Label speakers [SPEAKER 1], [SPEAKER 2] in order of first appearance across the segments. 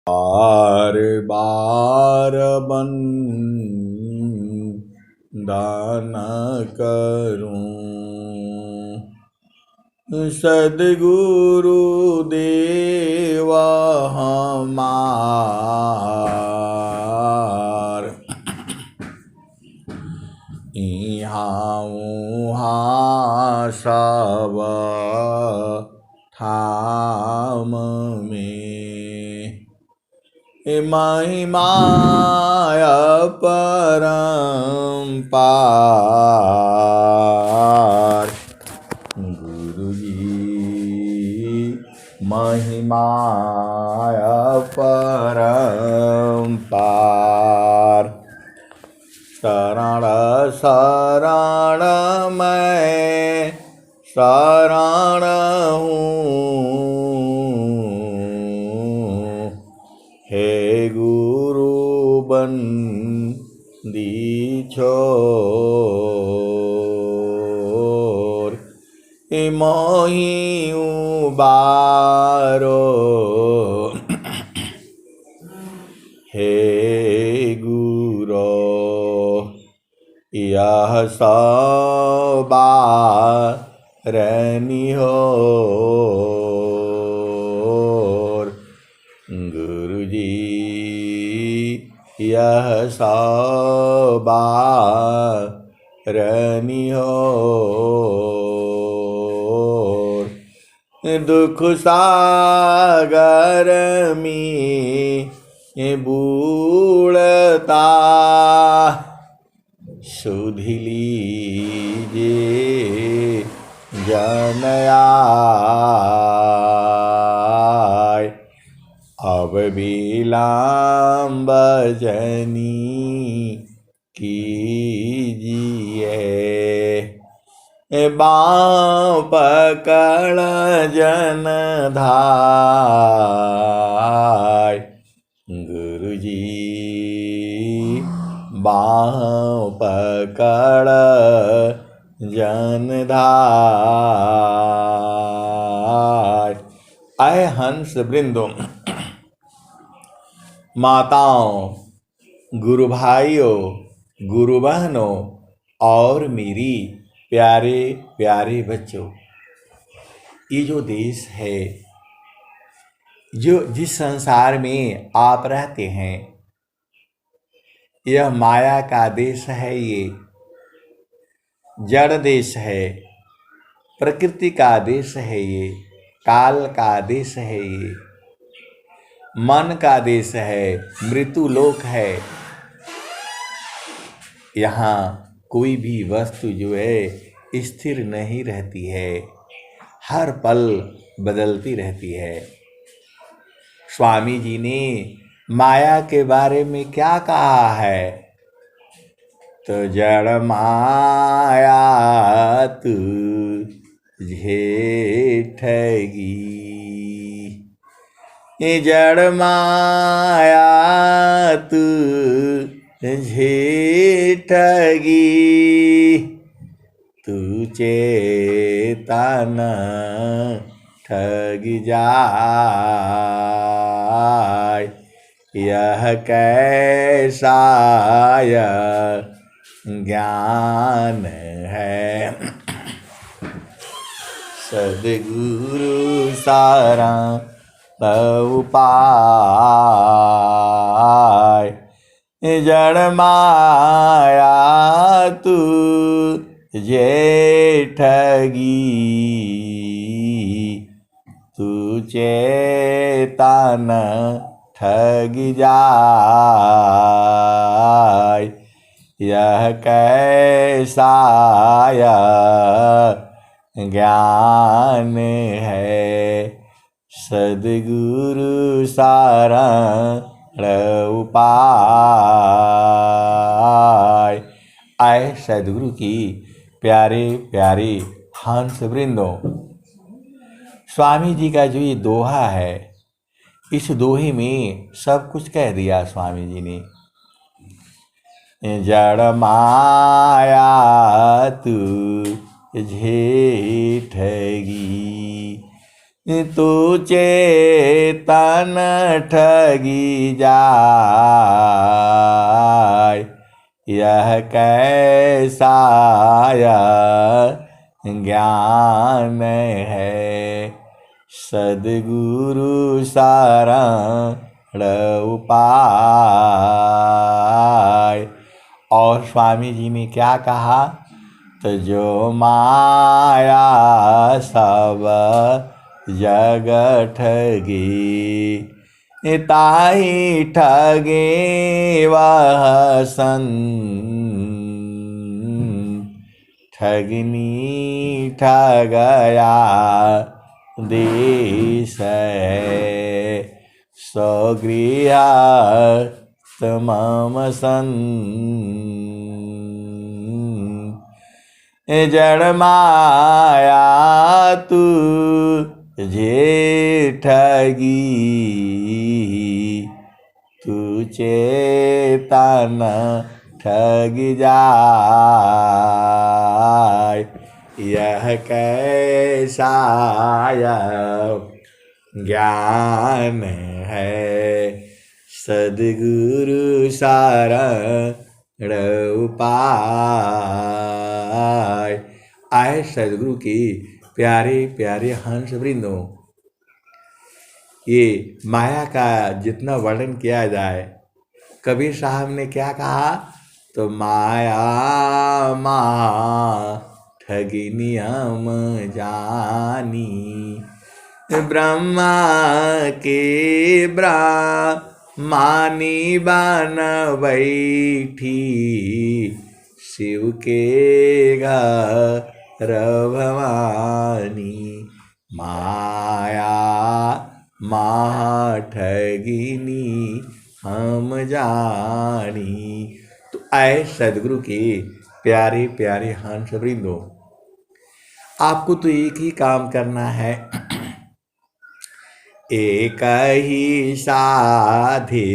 [SPEAKER 1] बार बार बंदन करूं सद्गुरु देवा हमार। इहाँ उहाँ सब ठाम में महिमा अपरंपार। गुरुजी महिमा अपरंपार। शरण शरण मैं शरण हूँ हे गुरु बंदी छोर। मोहि उबारो हे गुरो यह सबारनी होर। गुरुजी यह सबारनी होर। दुख सागर में बूढ़ता सुध लीजिए जन आए। अब विलंब जनी कीजिए बाँह पकड़ जन धाय। गुरुजी बाँह पकड़ जन धाय। आए हंस वृंदों, माताओं, गुरु भाइयों, गुरु बहनों और मेरी प्यारे प्यारे बच्चों, ये जो देश है, जो जिस संसार में आप रहते हैं, यह माया का देश है। ये जड़ देश है, प्रकृति का देश है, ये काल का देश है, ये मन का देश है, मृत्यु लोक है। यहाँ कोई भी वस्तु जो है स्थिर नहीं रहती है, हर पल बदलती रहती है। स्वामी जी ने माया के बारे में क्या कहा है? तो जड़ माया तू झेठगी, जड़ माया तू झेठगी, तू चेतन ठग जाय। यह कैसा ज्ञान है, सद्गुरु सारा उपाय। जड़ माया तू जेठगी, तू चेतन ठग जाय। यह कैसा ज्ञान है, सद्गुरु सारण उपाय। आए सद्गुरु की प्यारे प्यारे हंस वृंदों, स्वामी जी का जो ये दोहा है, इस दोहे में सब कुछ कह दिया स्वामी जी ने। जड़ माया तू झेठगी, तू चेतन ठगी जाय, यह कैसा ज्ञान है। सद्गुरु शरण उपाय। और स्वामी जी ने क्या कहा? तो जो माया सब जग ठगी, ताही ठगे वह संत। ठगनी ठगया देश है, सौ गृहस्थ मम संत। जड़ माया तुझे ठगी, तू चेतन ठग जाय, यह कैसा ज्ञान है। सद्गुरु शरण उपाय। आए सद्गुरु के प्यारे प्यारे हंस वृंदों, ये माया का जितना वर्णन किया जाए, कबीर साहब ने क्या कहा? तो माया ठगी नियम जानी, ब्रह्मा के ब्रह्मानी बन बैठी, शिव के घर भवानी। माया ठगिनी हम जानी। तो आए सद्गुरु के प्यारे प्यारे हंस वृंदों, आपको तो एक ही काम करना है, एक ही साधे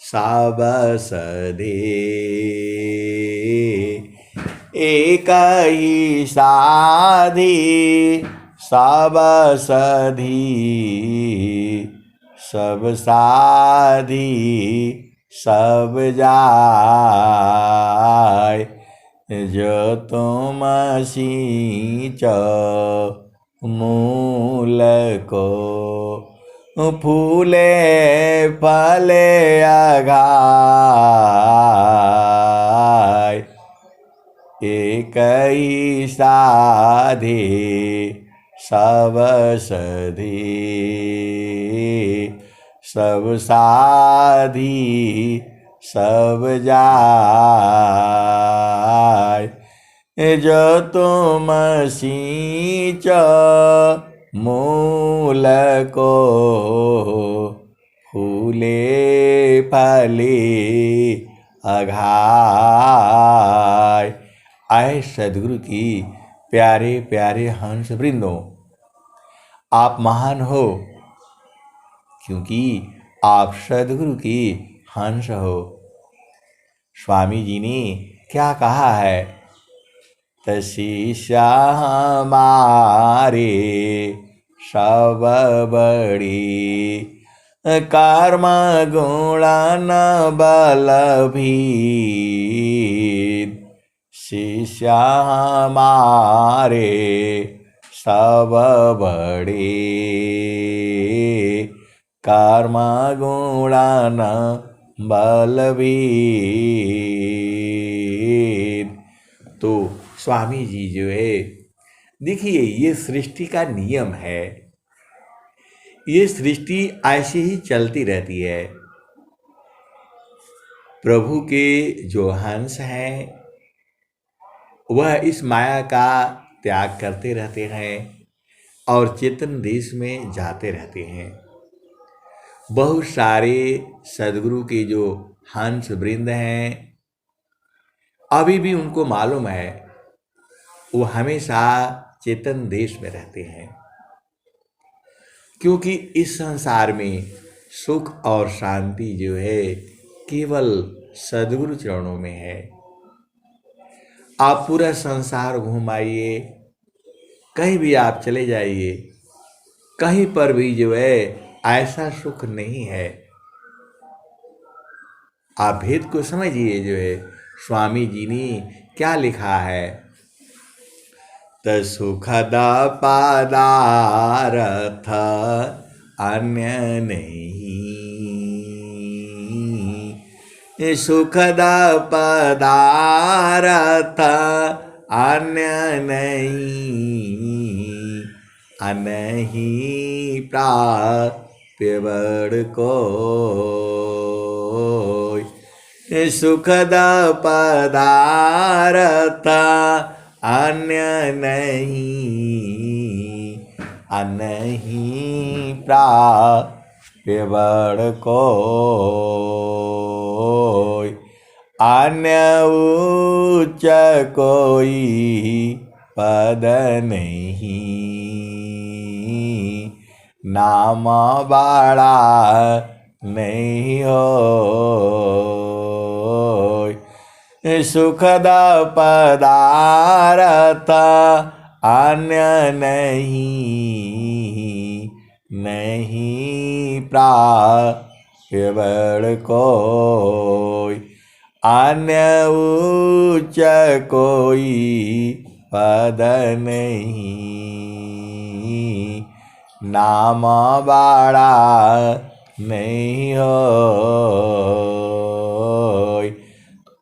[SPEAKER 1] सब सधे, एक ही साधे सब सधी, सब साधी सब जाय, जो तुम सींच मूल को, फूले फले अघाय। एक ही साधे सब सधी, सब साधी सब जाय, जो तुम सींच मूल को, फूले फले अघाय। आए सद्गुरु की प्यारे प्यारे हंस वृंदों, आप महान हो क्योंकि आप सद्गुरु की हंस हो। स्वामी जी ने क्या कहा है? शिष्य हमारे सब बड़ी, कर्म गुणन बल भीद। शिष्य हमारे सब बड़े, कर्म गुणन बल भीद। तो स्वामी जी जो है, देखिए ये सृष्टि का नियम है, ये सृष्टि ऐसे ही चलती रहती है। प्रभु के जो हंस हैं वह इस माया का त्याग करते रहते हैं और चेतन देश में जाते रहते हैं। बहुत सारे सद्गुरु के जो हंस वृंद हैं, अभी भी उनको मालूम है वो हमेशा चेतन देश में रहते हैं, क्योंकि इस संसार में सुख और शांति जो है केवल सद्गुरु चरणों में है। आप पूरा संसार घुमाइए, कहीं भी आप चले जाइए, कहीं पर भी जो है ऐसा सुख नहीं है। आप भेद को समझिए। जो है स्वामी जी ने क्या लिखा है, त सुखद पदारथ अन्य नहीं, सुखद पदारथ अन्य नहीं, अनहि प्राप्य बड़ कोय। सुखद पदारथ अन्य नहीं, अनहि प्राप्य बड़ कोय। अन्य उच्च कोई पद नहीं, नाम बड़ा नहीं होय। सुखद पदारथ अन्य नहीं, नहीं प्राप्य बड़ कोय। अन्य उच्च कोई पद नहीं, नाम बड़ा नहीं होय।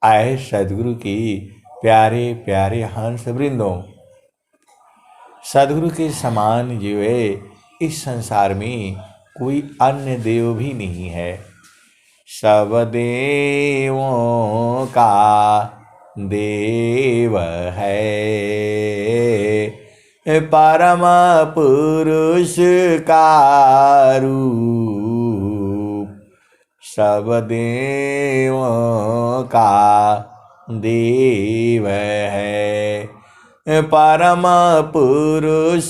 [SPEAKER 1] आए सदगुरु की प्यारे प्यारे हंस वृंदों, सदगुरु के समान जो है इस संसार में कोई अन्य देव भी नहीं है। सब देवों का देव है, परम पुरुष का रूप। सब देवों का देव है, परम पुरुष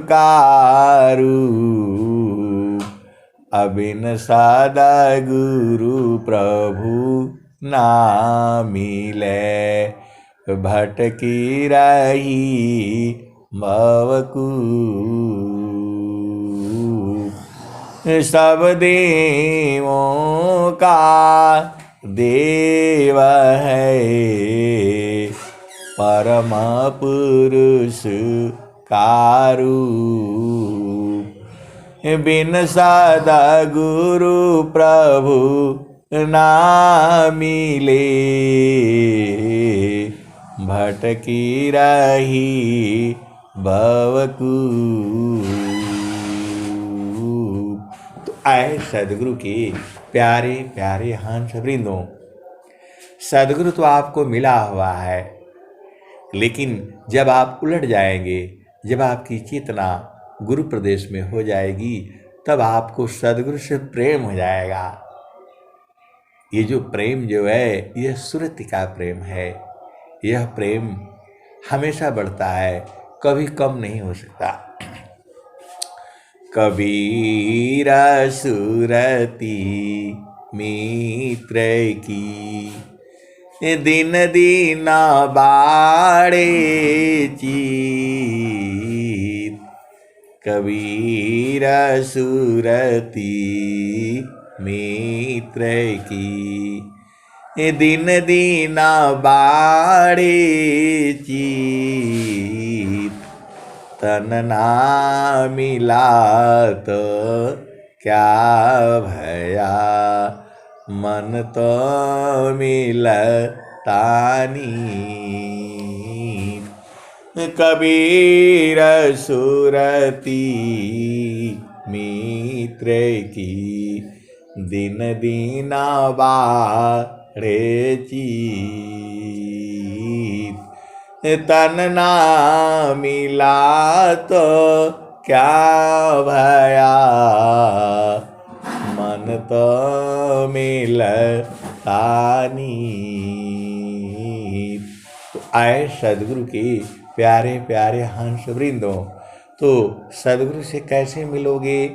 [SPEAKER 1] का रूप। अबिन सद्गुरु प्रभु ना मिले, भटकी रही भवकूप। सब देवों का देव है, परम पुरुष का रूप। बिन सद्गुरु प्रभु ना मिले, भटकी रही भवकूप। तो आए सदगुरु के प्यारे प्यारे हंस वृंदों, सदगुरु तो आपको मिला हुआ है, लेकिन जब आप उलट जाएंगे, जब आपकी चेतना गुरु प्रदेश में हो जाएगी, तब आपको सदगुरु से प्रेम हो जाएगा। ये जो प्रेम जो है, यह सुरति का प्रेम है। यह प्रेम हमेशा बढ़ता है, कभी कम नहीं हो सकता। कबीर सुरति मित्र की, दिन दिन बाड़े चीत। कबीर सुरति मित्र की, दिन दिन बाड़े चीत। तन ना मिला तो क्या भया, मन तो मिलता नीत। कबीर सुरति मित्र की, दिन दिन बाड़े चीत। तन ना मिला तो क्या भया, मन तो मिलता नीत। तो आए सदगुरु के प्यारे प्यारे हंस वृंदों, तो सदगुरु से कैसे मिलोगे?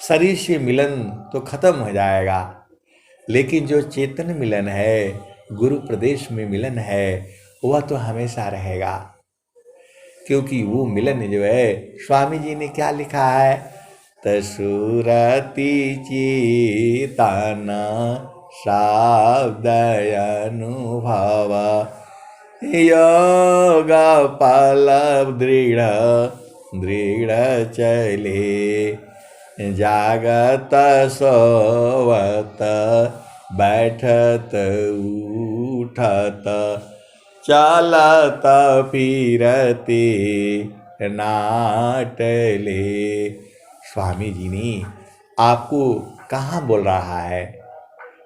[SPEAKER 1] शरीर से मिलन तो खत्म हो जाएगा, लेकिन जो चेतन मिलन है, गुरु प्रदेश में मिलन है, वह तो हमेशा रहेगा। क्योंकि वो मिलन जो है, स्वामी जी ने क्या लिखा है, तसुरति चेतन शब्द अनुभव योग पल दृढ़ दृढ़ चले जागत सोवत बैठत उठत चलत फिरते नाटले। स्वामी जी ने आपको कहाँ बोल रहा है?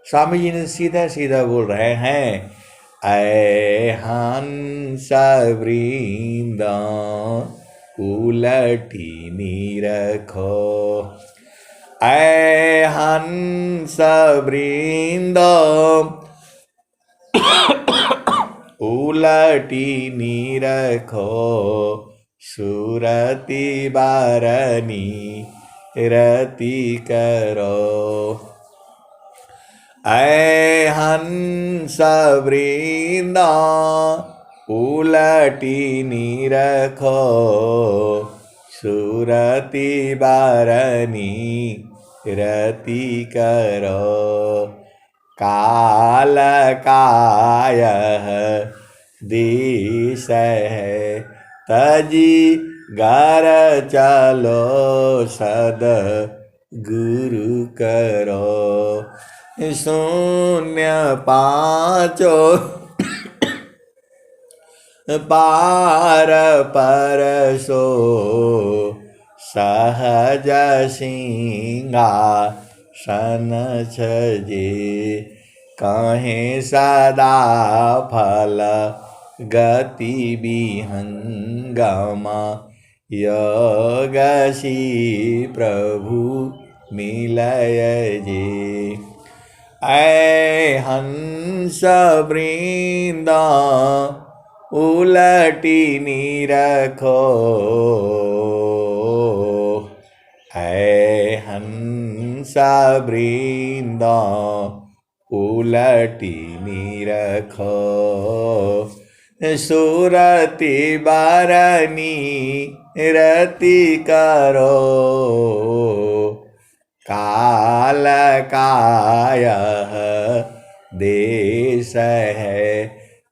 [SPEAKER 1] स्वामी जी ने सीधा सीधा बोल रहे हैं, ऐ हंस वृंद उलटी निरखो, ऐ हंस वृंद उलटी निरखो, सुरति बारनी रति करो। ऐ हंस वृंद उलटी निरखो, सुरति बारनी रति करो। काल काय देश है तजी घर चलो सद गुरु करो। शून्य पाँचो पार परसो सहज सिंहासन छजे। कहें सदा फल गति विहंगमा, योगसी प्रभु मिलय जे। ऐ हंस वृंद उलटी निरखो, ऐ हंस वृंद उलटी निरखो, सुरति बारनी रति करो। काल काय देश है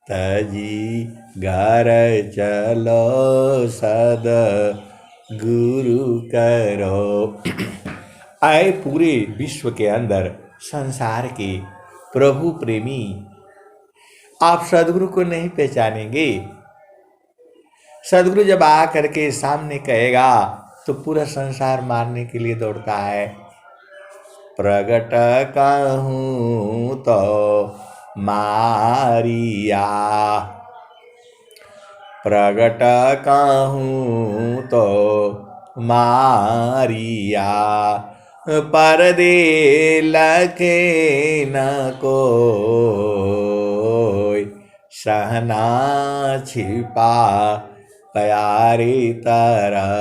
[SPEAKER 1] तजी घर चलो सद गुरु करो। आए पूरे विश्व के अंदर संसार के प्रभु प्रेमी, आप सदगुरु को नहीं पहचानेंगे। सदगुरु जब आ करके सामने कहेगा तो पूरा संसार मारने के लिए दौड़ता है। प्रगट कहूँ तो मारिया, प्रगट कहूँ तो मारिया, परदे लखे न कोई, सहना छिपा प्यारी तरह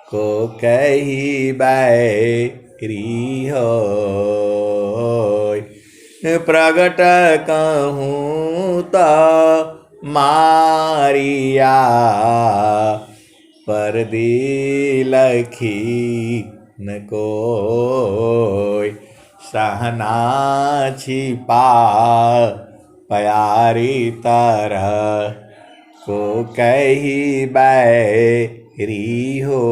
[SPEAKER 1] को कही बैरी हो। प्रगट कहूँ तो मारिया, परदे लखी न कोई, सहना छिपा प्यारी तरह को कही बैरी हो।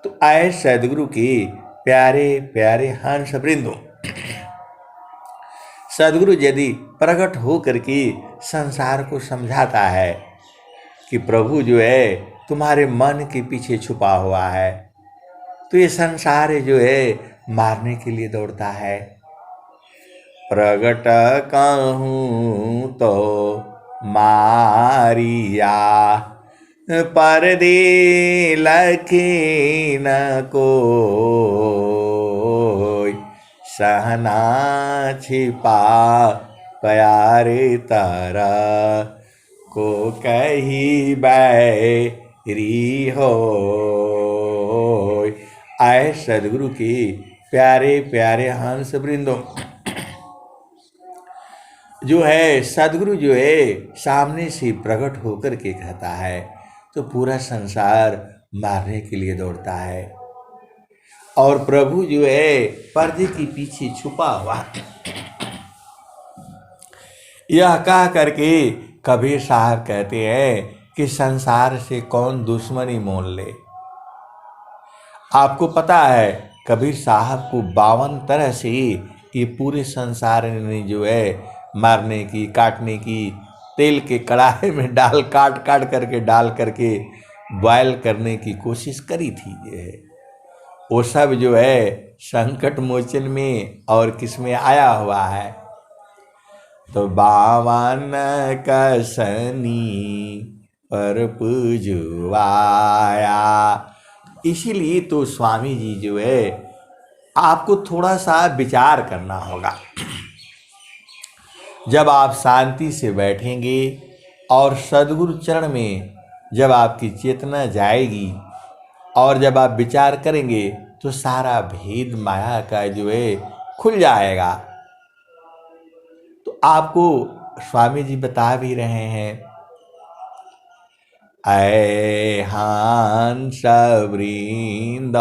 [SPEAKER 1] तो आए सदगुरु के प्यारे प्यारे हंस वृंदों, सदगुरु यदि प्रकट हो करके संसार को समझाता है कि प्रभु जो है तुम्हारे मन के पीछे छुपा हुआ है, तो ये संसार जो है मारने के लिए दौड़ता है। प्रगट कहूँ तो मारिया, परदे लखे न कोई, सहना छिपा प्यारे तरह को कही बैरी हो। आए सदगुरु के प्यारे प्यारे हंस वृंदों, जो है सदगुरु जो है सामने से प्रकट होकर के कहता है तो पूरा संसार मारने के लिए दौड़ता है, और प्रभु जो है पर्दे के पीछे छुपा हुआ। यह कह करके कबीर साहब कहते हैं कि संसार से कौन दुश्मनी मोल ले। आपको पता है कबीर साहब को 52 तरह से ये पूरे संसार ने जो है मारने की, काटने की, तेल के कड़ाहे में डाल काट काट करके डाल करके बॉयल करने की कोशिश करी थी। ये है वो सब जो है संकट मोचन में और किस में आया हुआ है, तो 52 कसनी पर पुजवाया। इसीलिए तो स्वामी जी जो है आपको थोड़ा सा विचार करना होगा। जब आप शांति से बैठेंगे और सद्गुरु चरण में जब आपकी चेतना जाएगी और जब आप विचार करेंगे तो सारा भेद माया का जो है खुल जाएगा। तो आपको स्वामी जी बता भी रहे हैं, ऐ हंस वृंद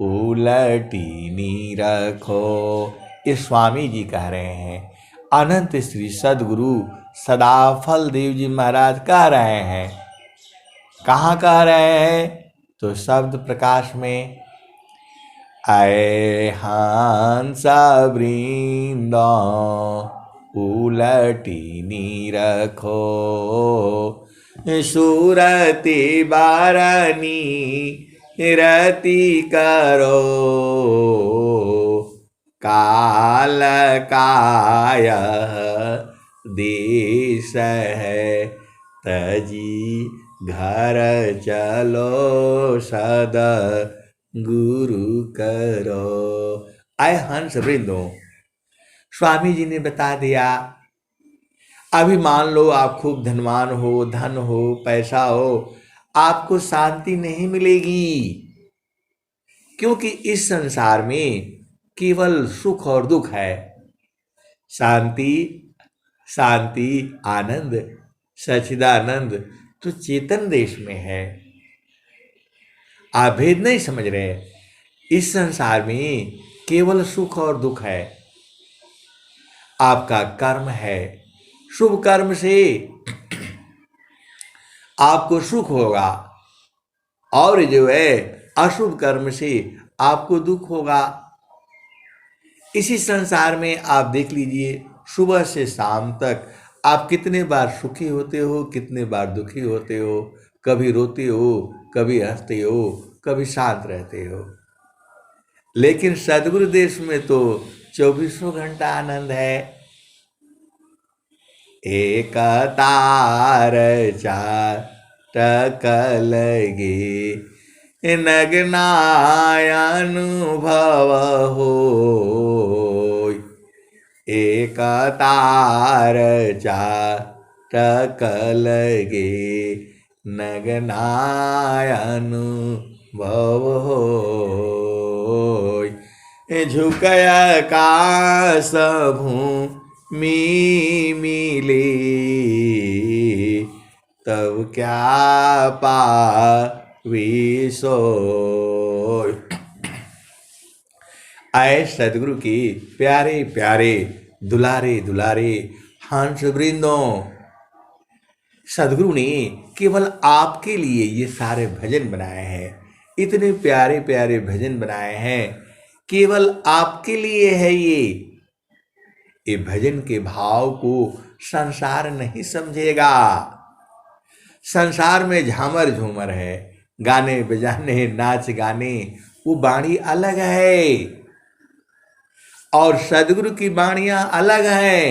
[SPEAKER 1] उलटी रखो। ये स्वामी जी कह रहे हैं, अनंत श्री सदगुरु सदाफल देव जी महाराज कह रहे हैं। कहाँ कह रहे हैं? तो शब्द प्रकाश में, ऐ हंस वृंद उलटी रखो, सुरति बारनी रति करो, काल काय देश है तजी घर चलो सद गुरु करो। आए हंस वृंदो, स्वामी जी ने बता दिया। अभी मान लो आप खूब धनवान हो, धन हो, पैसा हो, आपको शांति नहीं मिलेगी, क्योंकि इस संसार में केवल सुख और दुख है। शांति, शांति, आनंद, सच्चिदानंद तो चेतन देश में है। आप भेद नहीं समझ रहे। इस संसार में केवल सुख और दुख है। आपका कर्म है, शुभ कर्म से आपको सुख होगा और जो है अशुभ कर्म से आपको दुख होगा। इसी संसार में आप देख लीजिए, सुबह से शाम तक आप कितने बार सुखी होते हो, कितने बार दुखी होते हो, कभी रोते हो, कभी हंसते हो, कभी शांत रहते हो। लेकिन सदगुरु देश में तो 24 घंटा आनंद है। एक तार चार टकलगे नगनाय अनुभव हो, एक तार चार टकलगे नगनाय अनुभव हो, झुकय आकाश भूमि मिले तब क्या पावी सोय। आए सदगुरु की प्यारे प्यारे दुलारे दुलारे हंस वृंदों, सदगुरु ने केवल आपके लिए ये सारे भजन बनाए हैं। इतने प्यारे प्यारे भजन बनाए हैं, केवल आपके लिए है ये भजन के भाव को संसार नहीं समझेगा। संसार में झामर झूमर है, गाने बजाने, नाच गाने, वो वाणी अलग है और सदगुरु की वाणियां अलग है।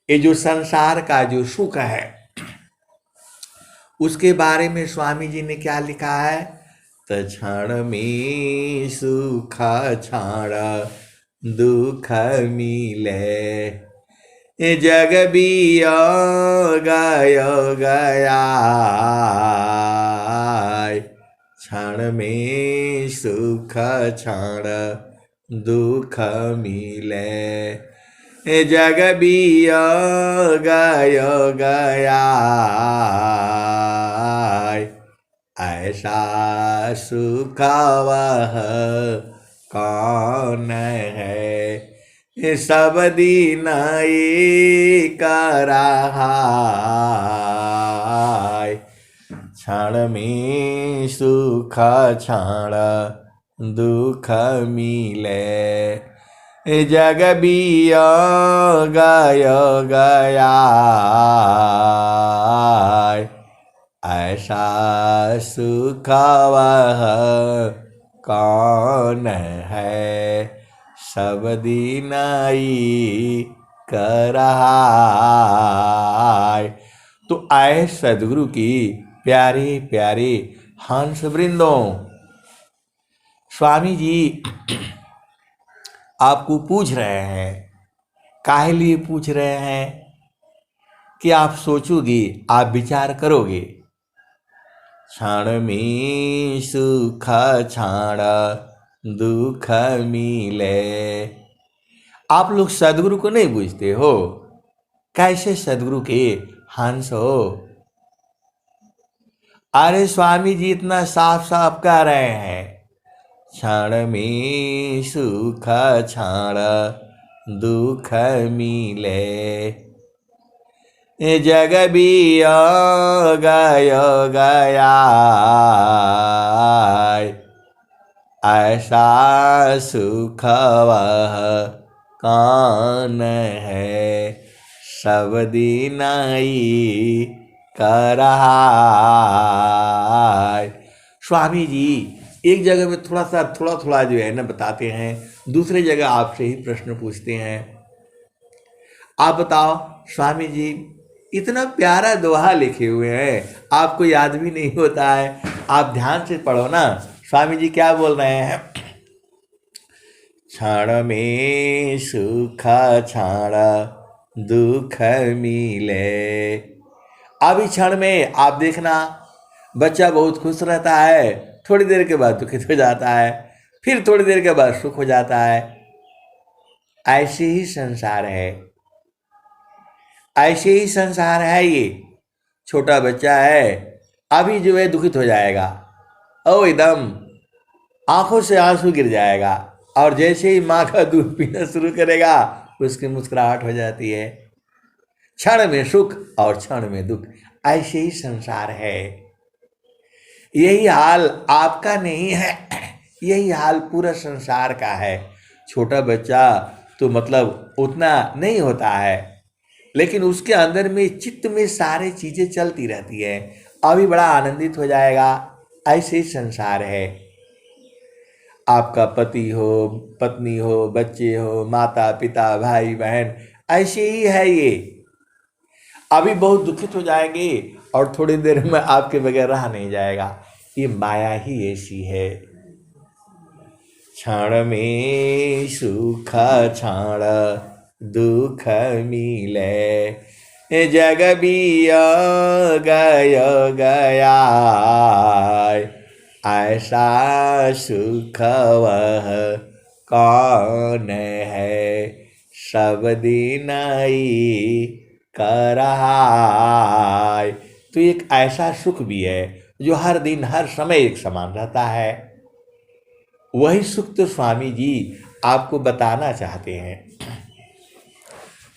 [SPEAKER 1] ये जो संसार का जो सुख है उसके बारे में स्वामी जी ने क्या लिखा है? त क्षण में सुख क्षण दुख मिले, जग बियोग गया, क्षण में सुख क्षण दुख मिले, जग बियोग गया ऐसा सुख वह कौन है सब दिन एक रहा क्षण में सुख क्षण दुख मिले जग बियोग गया ऐसा सुख वह कौन है सब दिन कर रहा। तो आए सदगुरु की प्यारे प्यारे हंस वृंदों, स्वामी जी आपको पूछ रहे हैं। काहे लिए पूछ रहे हैं? कि आप सोचोगे, आप विचार करोगे। क्षण में सुख क्षण दुख मिले। आप लोग सदगुरु को नहीं पूछते हो, कैसे सदगुरु के हंस हो। अरे स्वामी जी इतना साफ साफ कह रहे हैं, क्षण में सुख क्षण दुख मिले जग बियोग गया ऐसा सुख वह कौन है सब दिन कर रहा। स्वामी जी एक जगह में थोड़ा जो है ना बताते हैं, दूसरे जगह आपसे ही प्रश्न पूछते हैं। आप बताओ स्वामी जी, इतना प्यारा दोहा लिखे हुए हैं, आपको याद भी नहीं होता है। आप ध्यान से पढ़ो ना। स्वामी जी क्या बोल रहे हैं? क्षण में सुख क्षण दुख मिले। अभी क्षण में आप देखना, बच्चा बहुत खुश रहता है, थोड़ी देर के बाद दुखित हो जाता है, फिर थोड़ी देर के बाद सुख हो जाता है। ऐसे ही संसार है, ऐसे ही संसार है। ये छोटा बच्चा है, अभी जो है दुखित हो जाएगा और एकदम आंखों से आंसू गिर जाएगा, और जैसे ही माँ का दूध पीना शुरू करेगा उसकी मुस्कुराहट हो जाती है। क्षण में सुख और क्षण में दुख, ऐसे ही संसार है। यही हाल आपका नहीं है, यही हाल पूरा संसार का है। छोटा बच्चा तो मतलब उतना नहीं होता है, लेकिन उसके अंदर में चित्त में सारे चीजें चलती रहती है। अभी बड़ा आनंदित हो जाएगा। ऐसे ही संसार है। आपका पति हो, पत्नी हो, बच्चे हो, माता पिता भाई बहन, ऐसे ही है ये। अभी बहुत दुखित हो जाएंगे और थोड़ी देर में आपके बगैर रहा नहीं जाएगा। ये माया ही ऐसी है। क्षण में सुख क्षण दुख मिले जग बियोग गया ऐसा सुख वह कौन है सब दिन कर रहा। तो एक ऐसा सुख भी है जो हर दिन हर समय एक समान रहता है। वही सुख तो स्वामी जी आपको बताना चाहते हैं।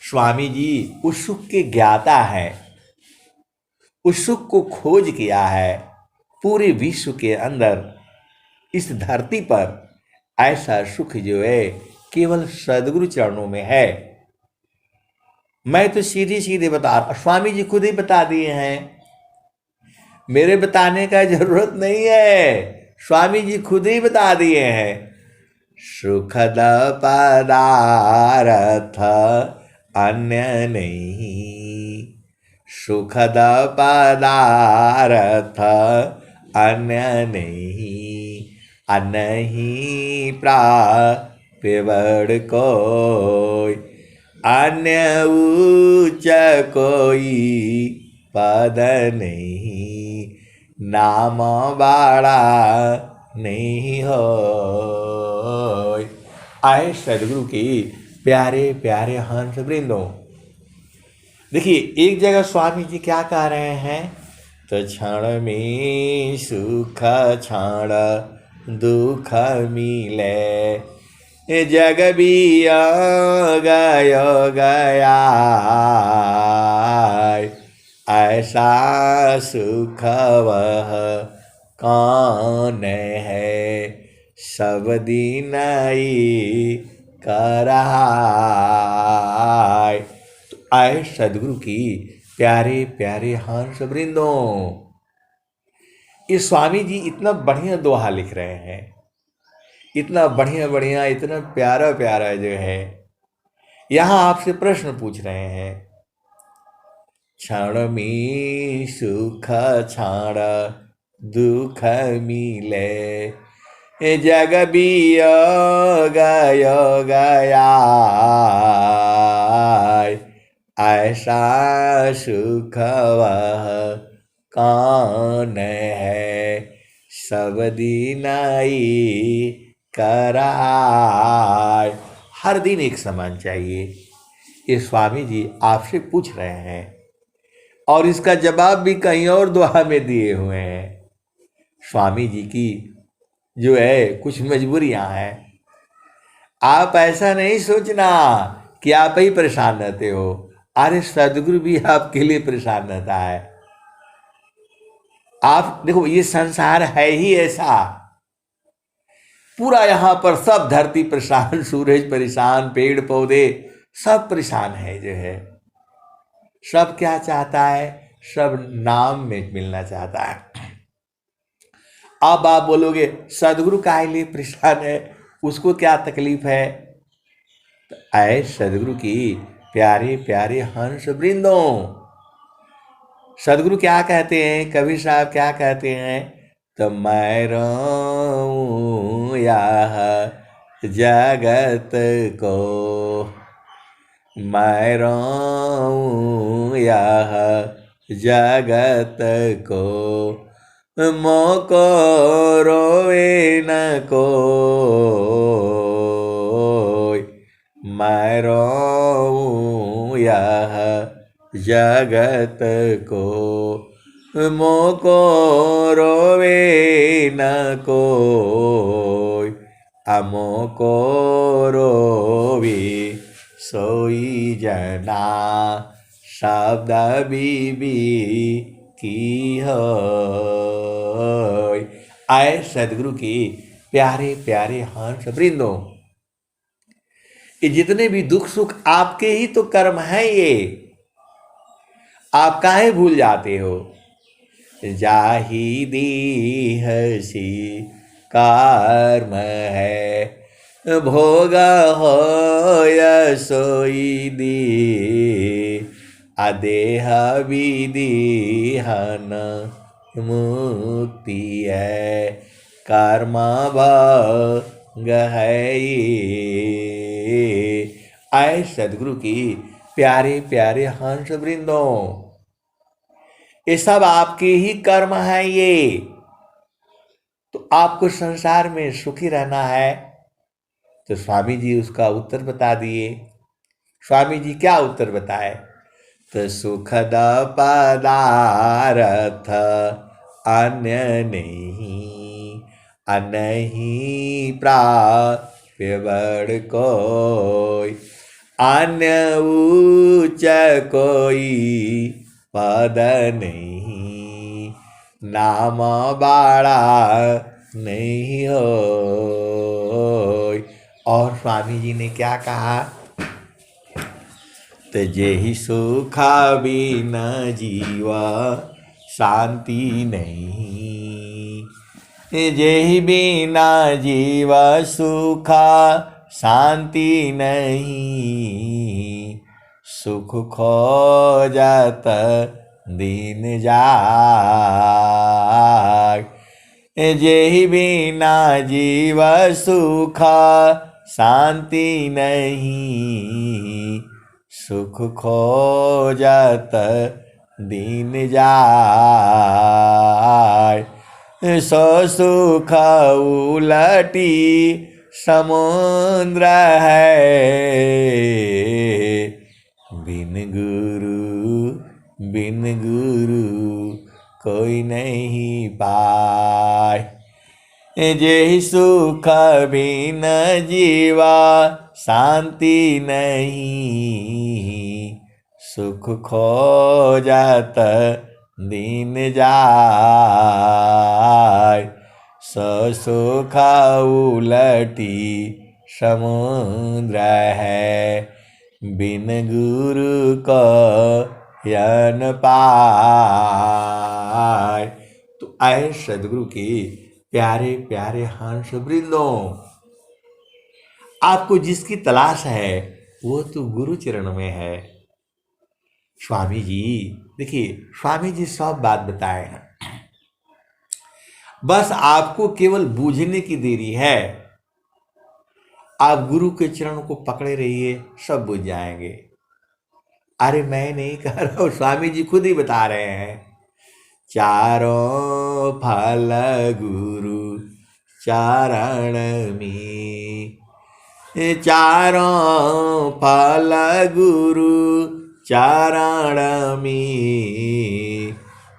[SPEAKER 1] स्वामी जी उस सुख के ज्ञाता है, उस सुख को खोज किया है। पूरे विश्व के अंदर इस धरती पर ऐसा सुख जो है केवल सद्गुरु चरणों में है। मैं तो सीधे सीधे बता रहा, स्वामी जी खुद ही बता दिए हैं, मेरे बताने का जरूरत नहीं है। स्वामी जी खुद ही बता दिए हैं। सुखद पदार्थ अन्य नहीं, सुखद पदार्थ अन्य नहीं, अनहि प्राप्य कोई, अन्य उच्च कोई पद नहीं, नाम बाड़ा नहीं हो। आए सदगुरु की प्यारे प्यारे हंस वृंदों। देखिए एक जगह स्वामी जी क्या कह रहे हैं, तो क्षण में सुख क्षण दुख मिले, जग गय गया, ऐसा सुख वह कौन है, सब दिन ही कराय। तो आए सदगुरु की प्यारे प्यारे हंस वृंदों। ये स्वामी जी इतना बढ़िया दोहा लिख रहे हैं, इतना बढ़िया बढ़िया, इतना प्यारा प्यारा जो है। यहां आपसे प्रश्न पूछ रहे हैं, क्षण में सुख क्षण दुख मिले, जग गय गया, ऐसा सुख वह कौन है, सब दिन ही कराय। हर दिन एक समान चाहिए, ये स्वामी जी आपसे पूछ रहे हैं, और इसका जवाब भी कहीं और दोहा में दिए हुए हैं। स्वामी जी की जो है कुछ मजबूरियां हैं। आप ऐसा नहीं सोचना कि आप ही परेशान रहते हो, अरे सदगुरु भी आपके लिए परेशान रहता है। आप देखो ये संसार है ही ऐसा, पूरा यहां पर सब धरती परेशान, सूरज परेशान, पेड़ पौधे सब परेशान है जो है। सब क्या चाहता है, सब नाम में मिलना चाहता है। अब आप बोलोगे सदगुरु काहे लिए परेशान है, उसको क्या तकलीफ है। तो आए सदगुरु की प्यारे प्यारे हंस वृंदों। सदगुरु क्या कहते हैं, कबीर साहब क्या कहते हैं, तो मैं रहूं यह जगत को, मैं रहूं यह जगत को, मोको रोए न कोई, मैं रहूं यह जगत को, मोको रोवे न कोई, अमोको रोवे सोई जना, शब्द बीबी की हो। आए सदगुरु की प्यारे प्यारे हंस वृंदों। ये जितने भी दुख सुख आपके ही तो कर्म है, ये आप काहे भूल जाते हो। जाही दीह सी कर्म है, भोग हो सोई दी, अदेह विदीहन मुक्ति है, कर्म भंग है। आए सदगुरु की प्यारे प्यारे हंस वृंदों। ये सब आपके ही कर्म है ये, तो आपको संसार में सुखी रहना है। तो स्वामी जी उसका उत्तर बता दिए। स्वामी जी क्या उत्तर बताए, तो सुखद पदार्थ अन्य नहीं, अनहीं प्राप्य बड़ कोई, अन्य ऊंच कोई पद नहीं, नाम बाड़ा नहीं हो। और स्वामी जी ने क्या कहा, तो जेहि सुखा बिना जीवा शांति नहीं, जेहि बिना जीवा सुखा शांति नहीं, सुख खोजत दिन जाग, जेहि बिना जीव सुख शांति नहीं, सुख खोजत दिन जाय, सो सुख उलटी समुद्र है। बिन गुरु कोई नहीं पाए। जेहि सुख बिन जीवा शांति नहीं। सुख खोजत दीन जाय। सुख उलटी समुद्र है। बिन गुरु को यन पाय। तो आए सदगुरु के प्यारे प्यारे हंस वृंदों, आपको जिसकी तलाश है वो तो गुरु चरण में है। स्वामी जी देखिए, स्वामी जी सब बात बताए हैं, बस आपको केवल बूझने की देरी है। आप गुरु के चरण को पकड़े रहिए, सब बुझ जाएंगे। अरे मैं नहीं कह रहा हूं, स्वामी जी खुद ही बता रहे हैं। चारों फल गुरु चरण में। चारों फल गुरु चरण में।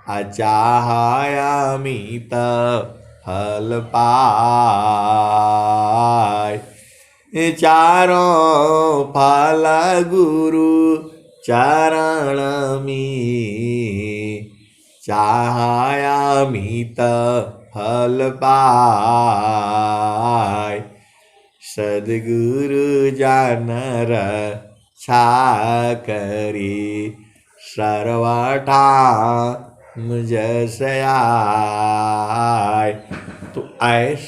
[SPEAKER 1] अचाहयामित फल पाय। चारों फल गुरु चरण में। चाहयामित फल पाय। सद्गुरु जन रक्षा करी। सर्वठाम जस आय। तो आए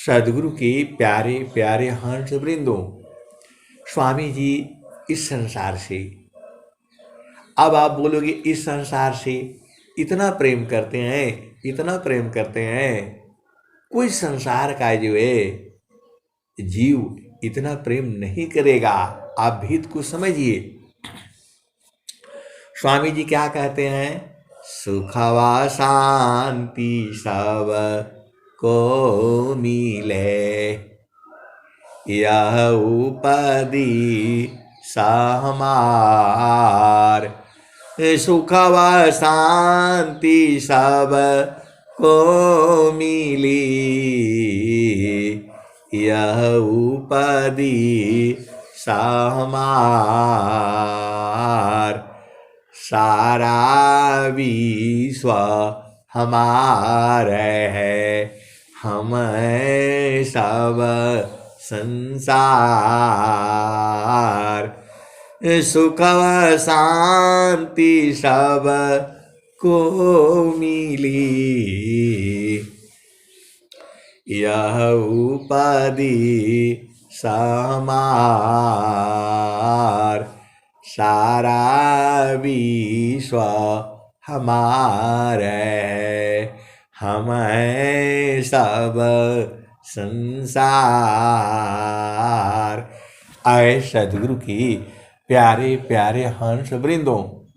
[SPEAKER 1] सद्गुरु के प्यारे प्यारे हंस वृंदों, स्वामी जी इस संसार से, अब आप बोलोगे इस संसार से इतना प्रेम करते हैं, इतना प्रेम करते हैं, कोई संसार का जो है जीव इतना प्रेम नहीं करेगा। आप भेद को समझिए। स्वामी जी क्या कहते हैं? सुखवा शांति सब को मिले। यह उपदी सहमार। सुखवा शांति सब को मिली। यह उपदी सहमार। सारा विश्व हमारे है। हम सब संसार। सुख व शांति सब को मिली। यह उपदी समार। सारा विश्व हमारे है। हम सब संसार। आए सदगुरु की प्यारे प्यारे हंस वृंदों,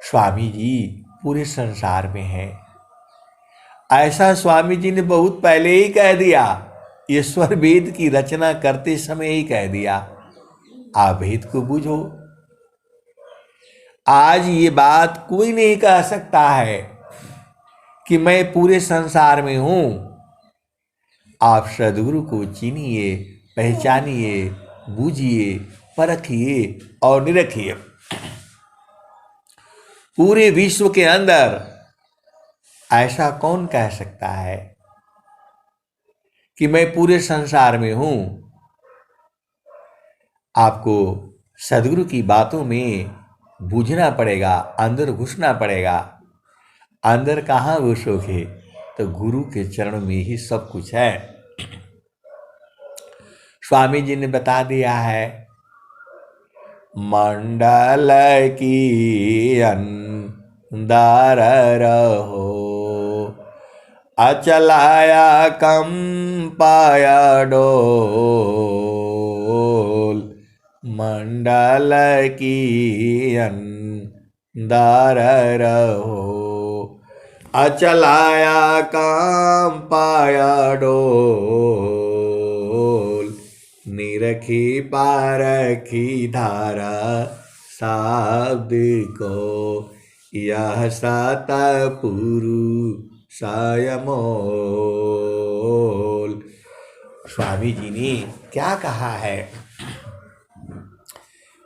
[SPEAKER 1] स्वामी जी पूरे संसार में हैं। ऐसा स्वामी जी ने बहुत पहले ही कह दिया, ईश्वर वेद की रचना करते समय ही कह दिया। आप भेद को बूझो। आज ये बात कोई नहीं कह सकता है कि मैं पूरे संसार में हूं। आप सदगुरु को चीनिए, पहचानिए, बूझिए, परखिए और निरखिए। पूरे विश्व के अंदर ऐसा कौन कह सकता है कि मैं पूरे संसार में हूं? आपको सदगुरु की बातों में बूझना पड़ेगा, अंदर घुसना पड़ेगा। अंदर कहाँ घुसोगे? तो गुरु के चरण में ही सब कुछ है। स्वामी जी ने बता दिया है, मंडल की अंदर रहो, अचलाया कंपाया डोल। मंडल की अंदर रहो, अचलाया कंपाया डोल। निरखी पारखी धारा शब्द को, यह सतपुरुषाय मोल। स्वामी जी ने क्या कहा है?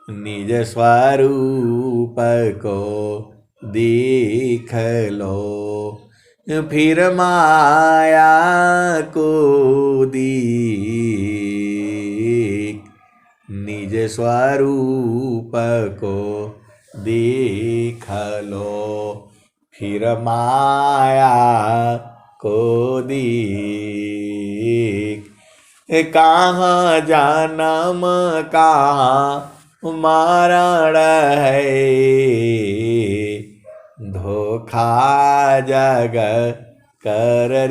[SPEAKER 1] निज स्वरूप को देख लो, फिर माया को देख। निज स्वरूप को देख लो, फिर माया को देख। कहाँ जन्म कहाँ मरण है, धोखा जग कररीक।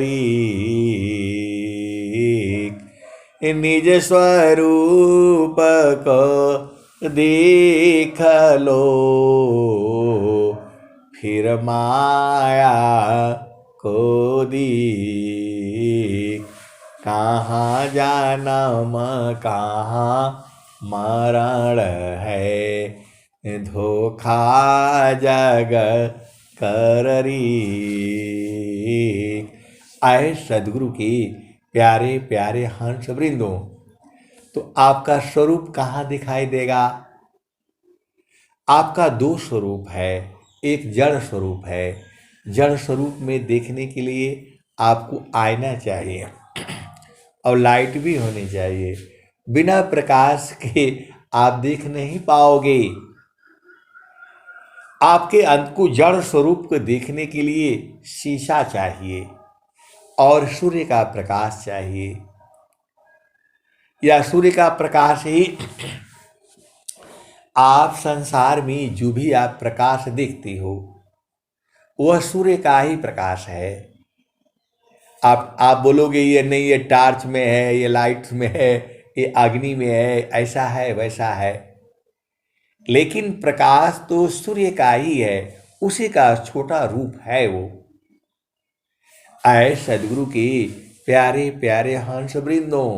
[SPEAKER 1] निज स्वरूप को देख लो, फिर माया को देख। कहाँ जन्म कहाँ मरण है, धोखा जग कररीक। आए सदगुरु के प्यारे प्यारे हंस वृंदों, तो आपका स्वरूप कहाँ दिखाई देगा? आपका दो स्वरूप है, एक जड़ स्वरूप है। जड़ स्वरूप में देखने के लिए आपको आईना चाहिए और लाइट भी होनी चाहिए। बिना प्रकाश के आप देख नहीं पाओगे। आपके अंत को जड़ स्वरूप को देखने के लिए शीशा चाहिए और सूर्य का प्रकाश चाहिए, या सूर्य का प्रकाश ही आप संसार में जो भी आप प्रकाश देखते हो वह सूर्य का ही प्रकाश है। आप बोलोगे ये नहीं, ये टार्च में है, ये लाइट में है, ये अग्नि में है, ऐसा है वैसा है, लेकिन प्रकाश तो सूर्य का ही है, उसी का छोटा रूप है वो। आए सदगुरु के प्यारे प्यारे हंस वृंदों,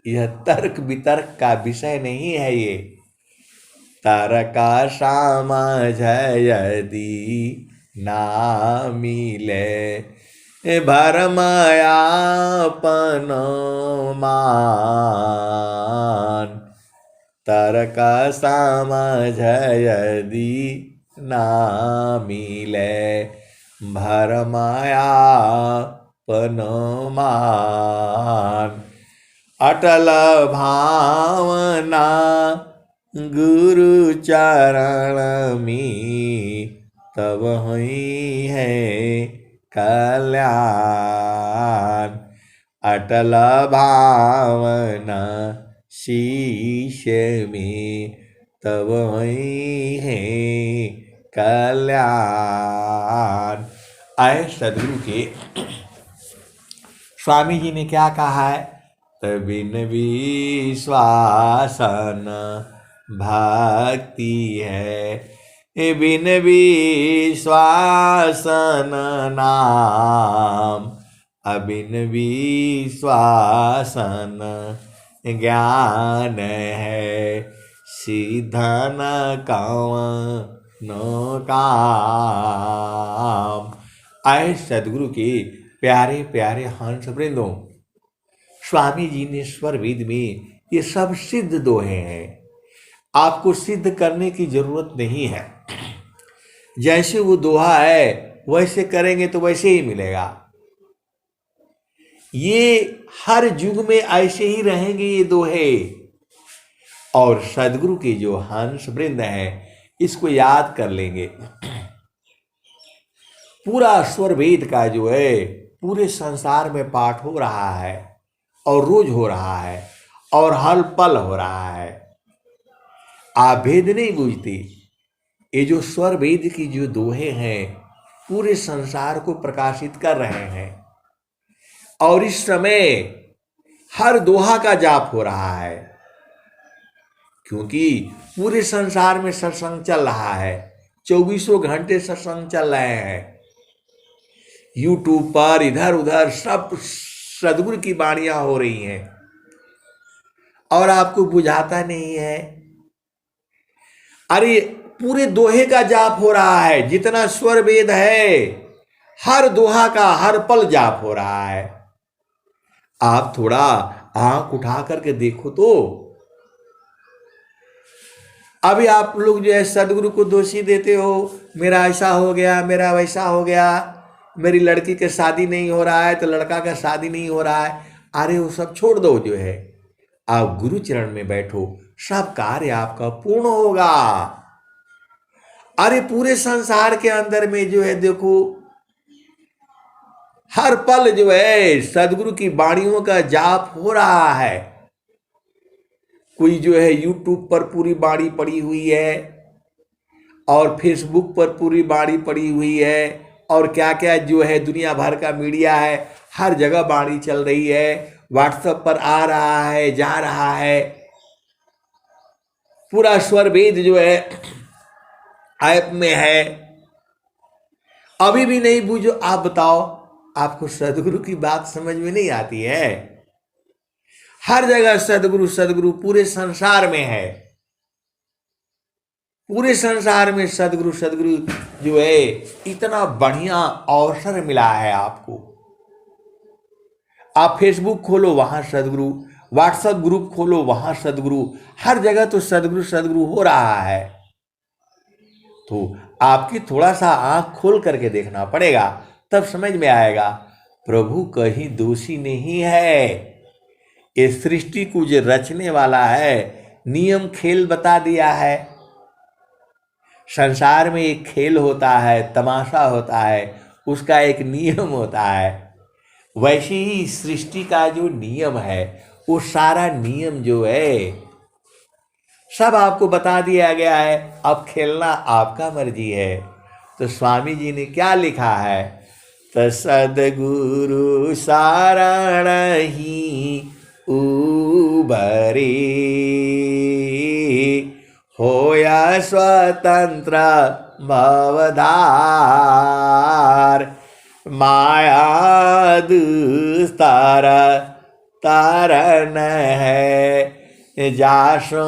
[SPEAKER 1] यह तर्क वितर्क का विषय नहीं है। ये तारका समझ यदि ना मिले, भरमायापन मान। तारका समझ यदि ना मिले, भरमायापन मान। अटल भावना गुरु चरण में, तब हुई है कल्याण। अटल भावना शिष्य में, तब हुई है कल्याण। आए सदगुरु के स्वामी जी ने क्या कहा है? बिन विश्वासन भक्ति है, बिन विश्वासन नाम। अबिन विश्वासन ज्ञान है, सीधन कवन काम। आए सदगुरु के प्यारे प्यारे हंस वृंदों, स्वामी जी ने स्वर वेद में ये सब सिद्ध दोहे हैं। आपको सिद्ध करने की जरूरत नहीं है। जैसे वो दोहा है वैसे करेंगे तो वैसे ही मिलेगा। ये हर युग में ऐसे ही रहेंगे ये दोहे। और सदगुरु के जो हंस वृंद हैं इसको याद कर लेंगे। पूरा स्वर वेद का जो है पूरे संसार में पाठ हो रहा है और रोज हो रहा है और हर पल हो रहा है। आप भेद नहीं बूझते। ये जो स्वर वेद की जो दोहे हैं पूरे संसार को प्रकाशित कर रहे हैं और इस समय हर दोहा का जाप हो रहा है, क्योंकि पूरे संसार में सत्संग चल रहा है। 24 घंटे सत्संग चल रहे हैं। यूट्यूब पर इधर उधर सब सदगुरु की वाणियां हो रही हैं और आपको बुझाता नहीं है। अरे पूरे दोहे का जाप हो रहा है, जितना स्वर वेद है हर दोहा का हर पल जाप हो रहा है। आप थोड़ा आंख उठा करके देखो तो। अभी आप लोग जो है सदगुरु को दोषी देते हो, मेरा ऐसा हो गया, मेरा वैसा हो गया, मेरी लड़की के शादी नहीं हो रहा है तो लड़का का शादी नहीं हो रहा है। अरे वो सब छोड़ दो, जो है आप गुरु चरण में बैठो, सब कार्य आपका पूर्ण होगा। अरे पूरे संसार के अंदर में जो है देखो, हर पल जो है सदगुरु की वाणियों का जाप हो रहा है। कोई जो है यूट्यूब पर पूरी बाणी पड़ी हुई है, और फेसबुक पर पूरी बाणी पड़ी हुई है, और क्या क्या जो है दुनिया भर का मीडिया है, हर जगह बाणी चल रही है। व्हाट्सएप पर आ रहा है, जा रहा है, पूरा स्वर वेद जो है ऐप में है। अभी भी नहीं बूझो, आप बताओ, आपको सदगुरु की बात समझ में नहीं आती है? हर जगह सदगुरु सदगुरु पूरे संसार में है, पूरे संसार में सदगुरु सदगुरु जो है। इतना बढ़िया अवसर मिला है आपको। आप फेसबुक खोलो वहां सदगुरु, व्हाट्सएप ग्रुप खोलो वहां सदगुरु, हर जगह तो सदगुरु सदगुरु हो रहा है। तो आपकी थोड़ा सा आंख खोल करके देखना पड़ेगा, तब समझ में आएगा प्रभु कहीं दोषी नहीं है। इस सृष्टि को जो रचने वाला है, नियम खेल बता दिया है। संसार में एक खेल होता है, तमाशा होता है, उसका एक नियम होता है। वैसे ही सृष्टि का जो नियम है, वो सारा नियम जो है सब आपको बता दिया गया है। अब खेलना आपका मर्जी है। तो स्वामी जी ने क्या लिखा है? तो सदगुरु सारण ही उबरे, होया स्वतंत्र भवधार, माया दुस्तर तारण है, जासो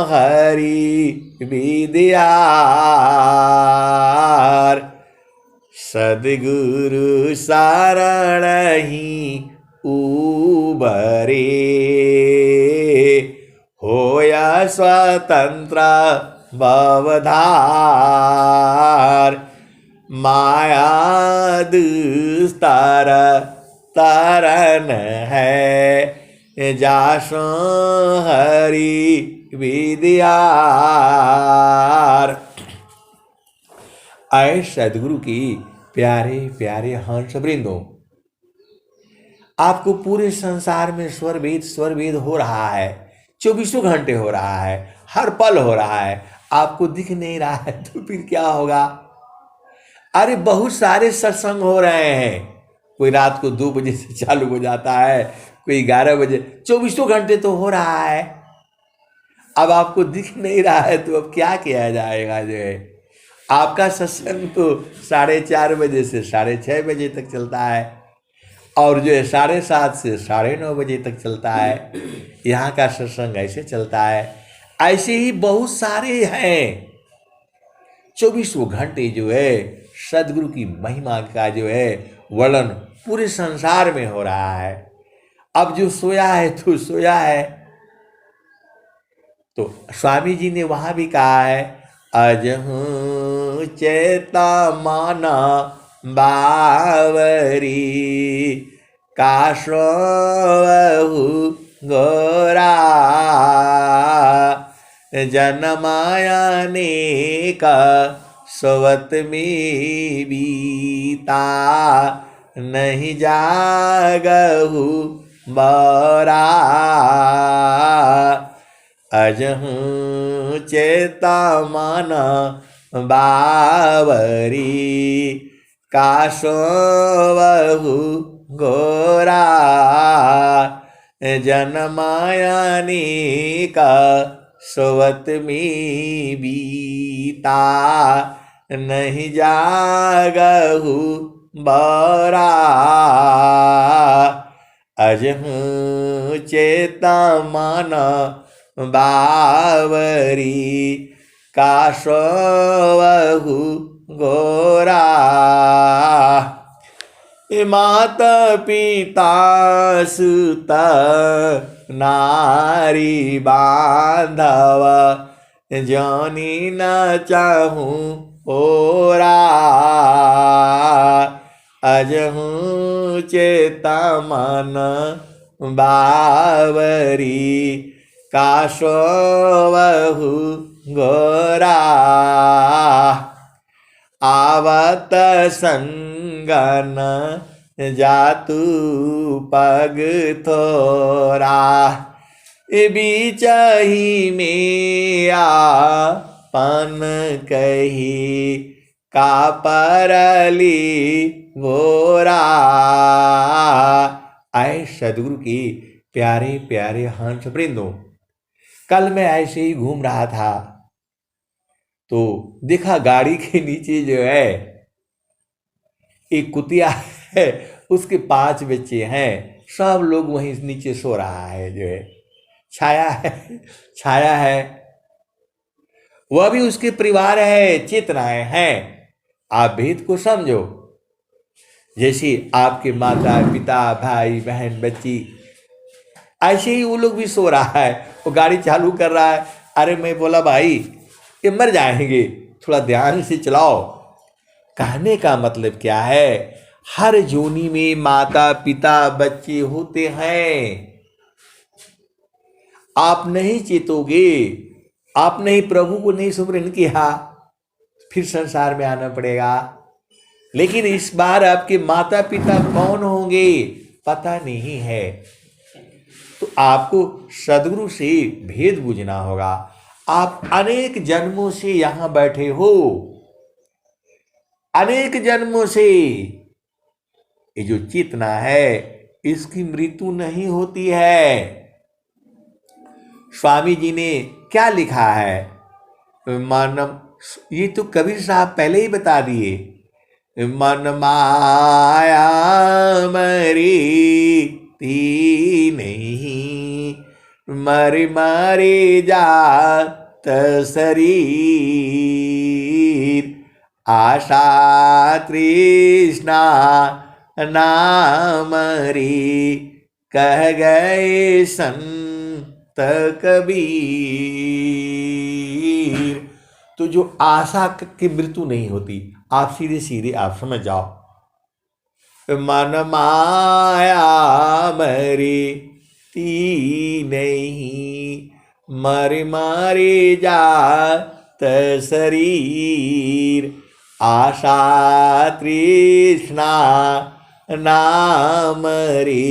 [SPEAKER 1] हरि विद्यार। सदगुरु सारण ही उबरे, होया स्वतंत्र भवधार, माया दुस्तर तारण है, जासो हरि विद्यार। आए सदगुरु की प्यारे प्यारे हंस वृंदों, आपको पूरे संसार में स्वर वेद हो रहा है, 24 घंटे हो रहा है, हर पल हो रहा है। आपको दिख नहीं रहा है तो फिर क्या होगा? अरे बहुत सारे सत्संग हो रहे हैं, कोई रात को 2 बजे से चालू हो जाता है, कोई 11 बजे, 24 घंटे तो हो रहा है। अब आपको दिख नहीं रहा है तो अब क्या किया जाएगा? जो है आपका सत्संग तो 4:30 बजे से 6:30 बजे तक चलता है, और जो है 7:30 से 9:30 बजे तक चलता है। यहाँ का सत्संग ऐसे चलता है। ऐसे ही बहुत सारे हैं। 24 घंटे जो है सदगुरु की महिमा का जो है वर्णन पूरे संसार में हो रहा है। अब जो सोया है तो सोया है। तो स्वामी जी ने वहां भी कहा है, अजहू चेता माना बावरी, काशोहु गोरा, जनमाया ने का सोवत में बीता, नहीं जागहु बरा। अजहू चेता माना बावरी, काशोवहु गोरा, जनमायानी का सोवत में बीता, नहीं जागहु बरा। अजहू चेता मन बावरी काशवहु गोरा माता पिता सुत नारी बांधव जानी न चाहूं ओरा अजहूं चेता मन बावरी काशवहु गोरा आवत संगन जातु पग थोरा बीच ही में आपन कही का परली गोरा। आए सदगुरु की प्यारे प्यारे हंस वृंदों, कल मैं ऐसे ही घूम रहा था तो देखा गाड़ी के नीचे जो है एक कुतिया है, उसके 5 बच्चे हैं, सब लोग वहीं नीचे सो रहा है, जो है छाया है, वह भी उसके परिवार है, चेतनाएं हैं। आप भेद को समझो। जैसे आपके माता पिता भाई बहन बच्ची, ऐसे ही वो लोग भी सो रहा है, वो गाड़ी चालू कर रहा है। अरे मैं बोला भाई ये मर जाएंगे, थोड़ा ध्यान से चलाओ। कहने का मतलब क्या है, हर जोनी में माता पिता बच्चे होते हैं। आप नहीं चेतोगे, आपने ही प्रभु को नहीं सुमरन किया, फिर संसार में आना पड़ेगा। लेकिन इस बार आपके माता पिता कौन होंगे पता नहीं है, तो आपको सदगुरु से भेद बुझना होगा। आप अनेक जन्मों से यहां बैठे हो, अनेक जन्मों से। ये जो चेतना है इसकी मृत्यु नहीं होती है। स्वामी जी ने क्या लिखा है, मानव, ये तो कबीर साहब पहले ही बता दिए, मन माया मरी ती नहीं, मरी मरी जात शरीर, आशा तृष्णा नामरी, कह गए संत कबीर। तो जो आशा की मृत्यु नहीं होती, आप सीधे सीधे आप समझ जाओ, मन माया मरी ती नहीं, मर मारे जात शरीर, आशा तृष्णा नामरी,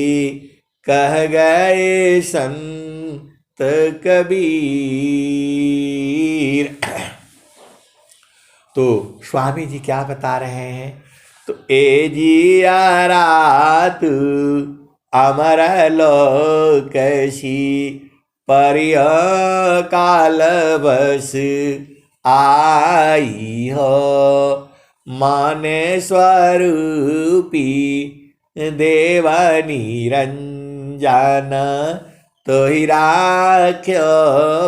[SPEAKER 1] कह गए संत कबीर। तो स्वामी जी क्या बता रहे हैं, तो ए जिया रात अमर लोकसी, परिय काल बस आई हो, माने स्वरूपी देव निरंजन, तो ही राख्यो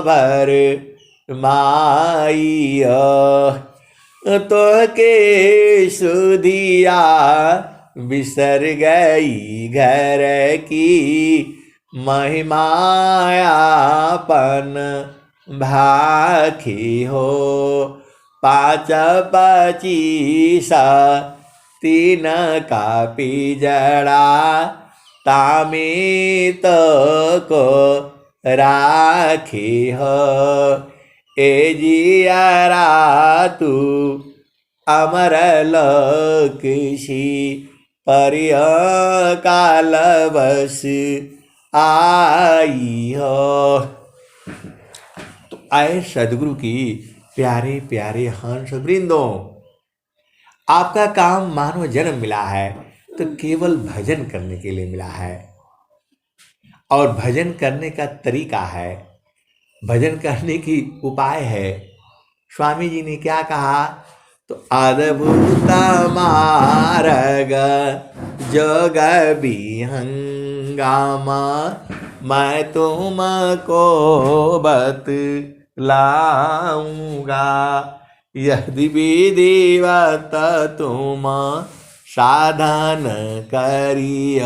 [SPEAKER 1] भर माई, तो के सुधिया बिसर गई घर की, महिमायापन भाखी हो, 5 25 3 का पिजड़ा, तामित को राखी हो, ए जिया तू अमर लोकसी, परिय काल बस आई हो। तो आए सदगुरु की प्यारे प्यारे हंस वृंदों, आपका काम मानव जन्म मिला है तो केवल भजन करने के लिए मिला है, और भजन करने का तरीका है, भजन करने की उपाय है। स्वामी जी ने क्या कहा, तो अद्भुत मार्ग जोग विहंग, मैं तुमको बतलाऊंगा। यदि विधिवत तुम साधन करिय,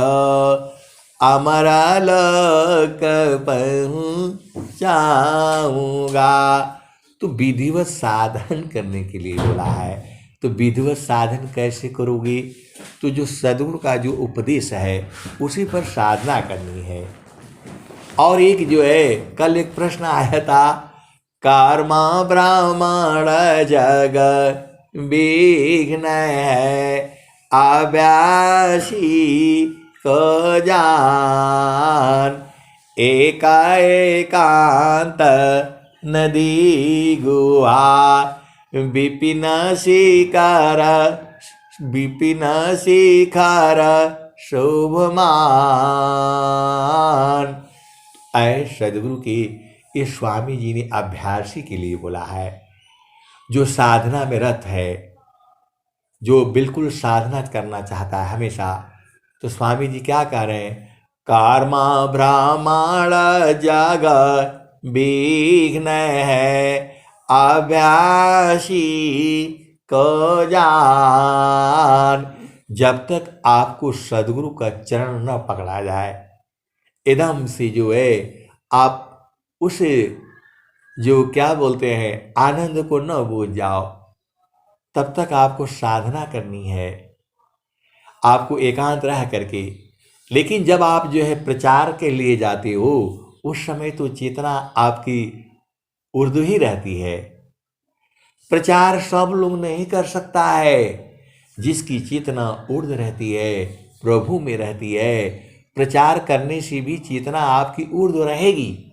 [SPEAKER 1] अमरा लोक पहुँचाऊंगा। तो विधिवत साधन करने के लिए बोला है। तो विधिवत साधन कैसे करोगे? तो जो सद्गुरु का जो उपदेश है उसी पर साधना करनी है। और एक जो है, कल एक प्रश्न आया था, कर्म ब्राह्मण जग विघ्न है, अभ्यासी को जान। एकांत नदी गुहा, विपिन शिखर शोभमान। ऐ सदगुरु के ये स्वामी जी ने अभ्यासी के लिए बोला है, जो साधना में रत है, जो बिल्कुल साधना करना चाहता है हमेशा। तो स्वामी जी क्या कह रहे हैं? कर्म ब्राह्मण जग विघ्न है, अभ्यासी को जान। जब तक आपको सदगुरु का चरण न पकड़ा जाए, एकदम से जो है आप उस जो क्या बोलते हैं आनंद को न बूझ जाओ, तब तक आपको साधना करनी है, आपको एकांत रह करके। लेकिन जब आप जो है प्रचार के लिए जाते हो, उस समय तो चेतना आपकी उर्दू ही रहती है। प्रचार सब लोग नहीं कर सकता है। जिसकी चेतना उर्द रहती है, प्रभु में रहती है, प्रचार करने से भी चेतना आपकी उर्द रहेगी।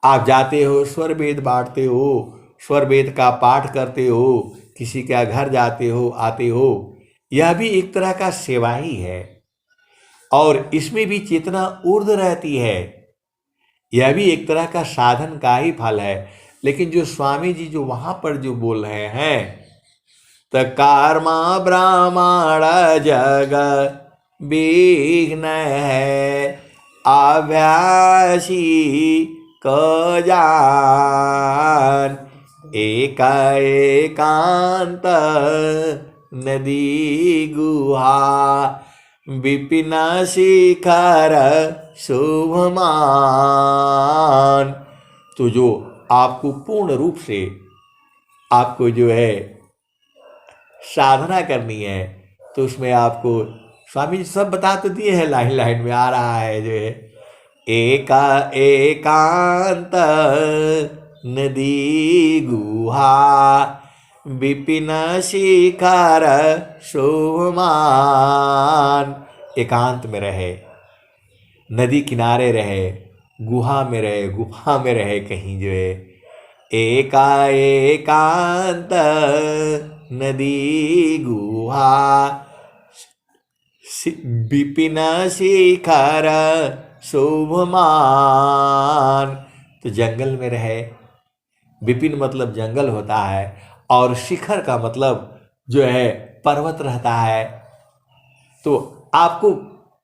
[SPEAKER 1] आप जाते हो, स्वर वेद बांटते हो, स्वर वेद का पाठ करते हो, किसी का घर जाते हो, आते हो, यह भी एक तरह का सेवा ही है। और इसमें भी चेतना उर्द रहती है, यह भी एक तरह का साधन का ही फल है। लेकिन जो स्वामी जी जो वहाँ पर जो बोल रहे हैं, तो कर्म ब्राह्मण जग विघ्न है, अभ्यासी को जान। एकांत नदी गुहा, विपिन शिखर शोभमान। तो जो आपको पूर्ण रूप से आपको जो है साधना करनी है, तो उसमें आपको स्वामी जी सब बता तो दिए हैं, लाइन लाइन में आ रहा है जो है, एकांत नदी गुहा, विपिन शिखर शोभमान। एकांत में रहे, नदी किनारे रहे, गुहा में रहे, गुफा में रहे, कहीं जो है एकांत नदी गुहा, विपिन शिखर शोभमान। तो जंगल में रहे, विपिन मतलब जंगल होता है, और शिखर का मतलब जो है पर्वत रहता है। तो आपको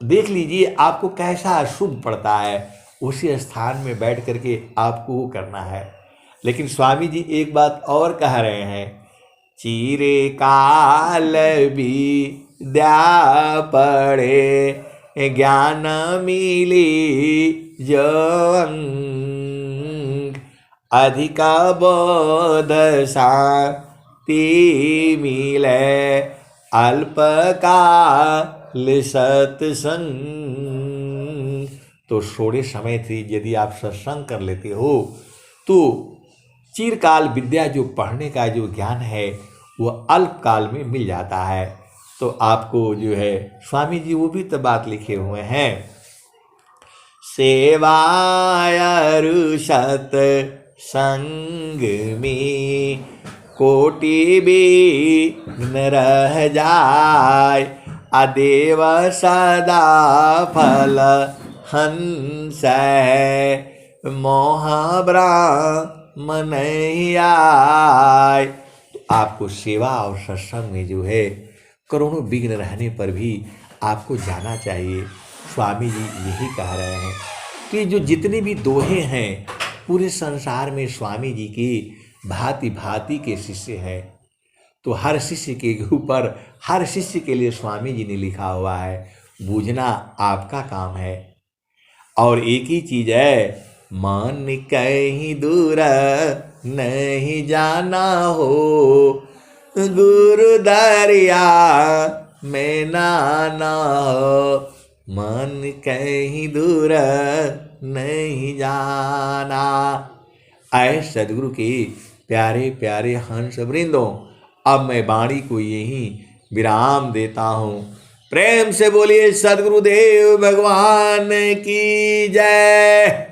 [SPEAKER 1] देख लीजिए आपको कैसा शुभ पड़ता है, उसी स्थान में बैठ करके आपको वो करना है। लेकिन स्वामी जी एक बात और कह रहे हैं, चिरे काल विद्या पढ़े, ज्ञान मिली जो अधिका बोध शांति मिले, अल्पकाल सत्संग। तो थोड़े समय से यदि आप सत्संग कर लेते हो, तो चिरकाल विद्या जो पढ़ने का जो ज्ञान है वो अल्पकाल में मिल जाता है। तो आपको जो है स्वामी जी वो भी तो बात लिखे हुए हैं, सेवायरुषत संग में कोटि विघ्न रह जाय, अदेव सदा फल हंस मोह ब्राह्मण आय। तो आपको सेवा और सत्संग में जो है करोड़ों विघ्न रहने पर भी आपको जाना चाहिए। स्वामी जी यही कह रहे हैं कि जो जितने भी दोहे हैं पूरे संसार में स्वामी जी की भांति भांति के शिष्य हैं। तो हर शिष्य के ऊपर, हर शिष्य के लिए स्वामी जी ने लिखा हुआ है, बूझना आपका काम है। और एक ही चीज है, मन कहीं दूर नहीं जाना हो, गुरु दरिया में नाना हो, मन कहीं दूर नहीं जाना। आए सदगुरु के प्यारे प्यारे हंस वृंदों, अब मैं वाणी को यही विराम देता हूँ। प्रेम से बोलिए सदगुरुदेव भगवान की जय।